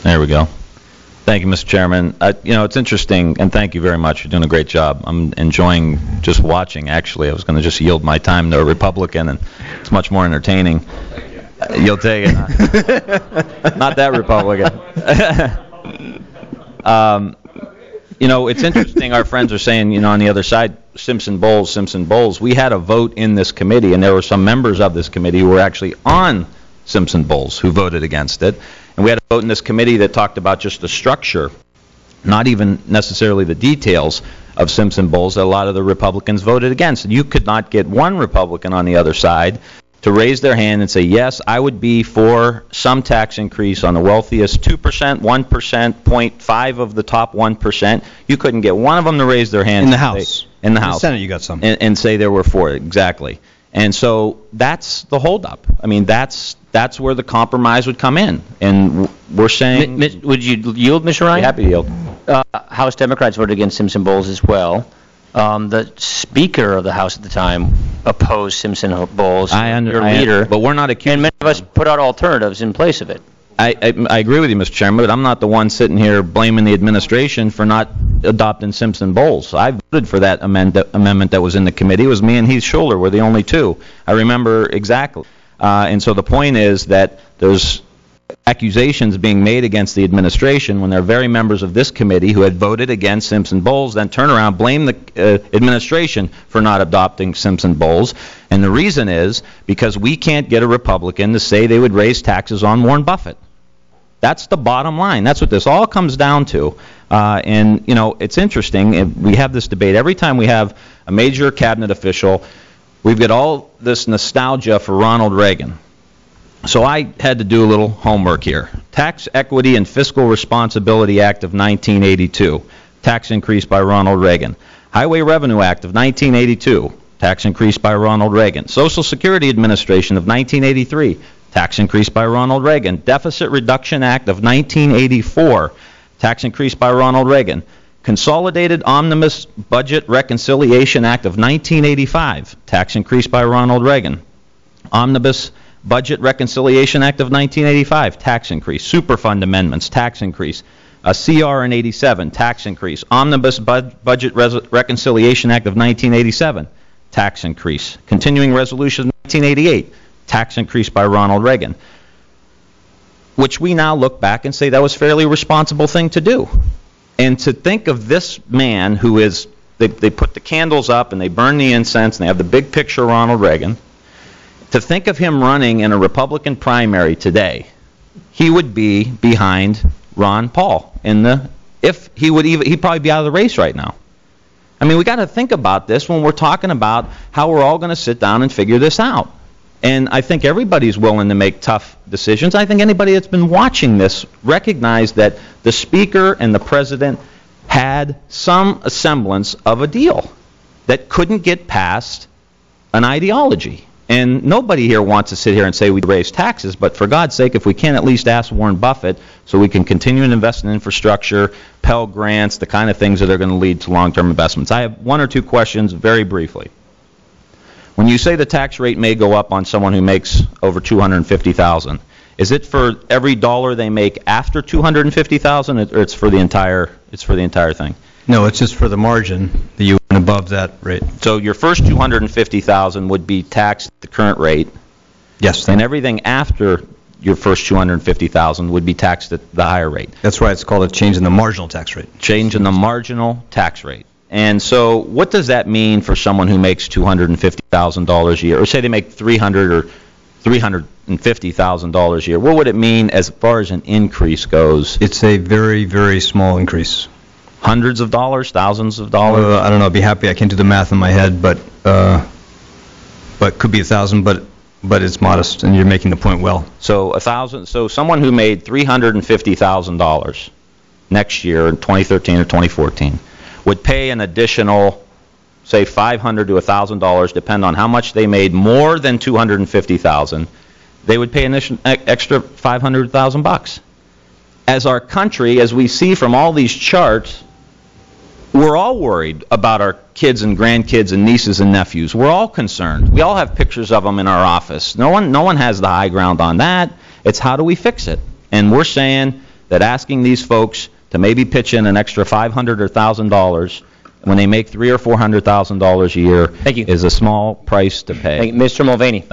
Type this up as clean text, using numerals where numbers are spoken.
There we go. Thank you, Mr. Chairman. You know, it's interesting, and thank you very much. You're doing a great job. I'm enjoying just watching, actually. I was going to just yield my time to a Republican, and it's much more entertaining. You'll take it. Huh? Not that Republican. You know, it's interesting. Our friends are saying, you know, on the other side, Simpson Bowles, Simpson Bowles. We had a vote in this committee, and there were some members of this committee who were actually on Simpson Bowles who voted against it. And we had a vote in this committee that talked about just the structure, not even necessarily the details of Simpson Bowles, that a lot of the Republicans voted against. And you could not get one Republican on the other side to raise their hand and say, yes, I would be for some tax increase on the wealthiest 2%, 1%, 0.5 of the top 1%. You couldn't get one of them to raise their hand. In the House. In the House. In the Senate, you got some. And say they were for it, exactly. And so that's the holdup. I mean, that's where the compromise would come in. And we're saying... Would you yield, Mr. Ryan? Happy to yield. House Democrats voted against Simpson Bowles as well. The Speaker of the House at the time opposed Simpson Bowles, your leader. But we're not accused. And many of us put out alternatives in place of it. I agree with you, Mr. Chairman, but I'm not the one sitting here blaming the administration for not adopting Simpson Bowles. I voted for that amendment that was in the committee. It was me and Heath Schuler were the only two. I remember exactly. And so the point is that there's accusations being made against the administration when they're very members of this committee who had voted against Simpson Bowles, then turn around, blame the administration for not adopting Simpson Bowles. And the reason is because we can't get a Republican to say they would raise taxes on Warren Buffett. That's the bottom line. That's what this all comes down to. And, you know, it's interesting. We have this debate every time we have a major cabinet official. We've got all this nostalgia for Ronald Reagan. So I had to do a little homework here. Tax Equity and Fiscal Responsibility Act of 1982, tax increase by Ronald Reagan. Highway Revenue Act of 1982, tax increase by Ronald Reagan. Social Security Administration of 1983, tax increase by Ronald Reagan. Deficit Reduction Act of 1984, tax increase by Ronald Reagan. Consolidated Omnibus Budget Reconciliation Act of 1985, tax increase by Ronald Reagan. Omnibus Budget Reconciliation Act of 1985, tax increase. Superfund amendments, tax increase. CR in 87, tax increase. Omnibus Budget Reconciliation Act of 1987, tax increase. Continuing Resolution 1988, tax increase by Ronald Reagan, which we now look back and say that was a fairly responsible thing to do. And to think of this man who is, they put the candles up and they burn the incense and they have the big picture of Ronald Reagan, to think of him running in a Republican primary today, he would be behind Ron Paul if he would even, he'd probably be out of the race right now. I mean, we got to think about this when we're talking about how we're all going to sit down and figure this out. And I think everybody's willing to make tough decisions. I think anybody that's been watching this recognized that the Speaker and the President had some semblance of a deal that couldn't get past an ideology. And nobody here wants to sit here and say we raise taxes, but for God's sake, if we can at least ask Warren Buffett so we can continue to invest in infrastructure, Pell Grants, the kind of things that are going to lead to long-term investments. I have one or two questions very briefly. When you say the tax rate may go up on someone who makes over $250,000, is it for every dollar they make after $250,000, or it's for the entire thing? No, it's just for the margin that you went above that rate. So your first $250,000 would be taxed at the current rate. Yes. And everything after your first $250,000 would be taxed at the higher rate. That's why it's called a change in the marginal tax rate. Change in the marginal tax rate. And so what does that mean for someone who makes $250,000 a year, or say they make $300,000 or $350,000 a year? What would it mean as far as an increase goes? It's a very, very small increase. Hundreds of dollars, thousands of dollars? I don't know. I'd be happy. I can't do the math in my head, but could be 1,000. But it's modest, and you're making the point well. So 1,000. So someone who made $350,000 next year in 2013 or 2014 would pay an additional, say, $500 to $1,000, depend on how much they made, more than $250,000. They would pay an extra $500,000. As our country, as we see from all these charts, we're all worried about our kids and grandkids and nieces and nephews. We're all concerned. We all have pictures of them in our office. No one has the high ground on that. It's how do we fix it? And we're saying that asking these folks to maybe pitch in an extra $500 or $1,000 when they make $300,000 or $400,000 a year Thank you. is a small price to pay. Thank you. Mr. Mulvaney.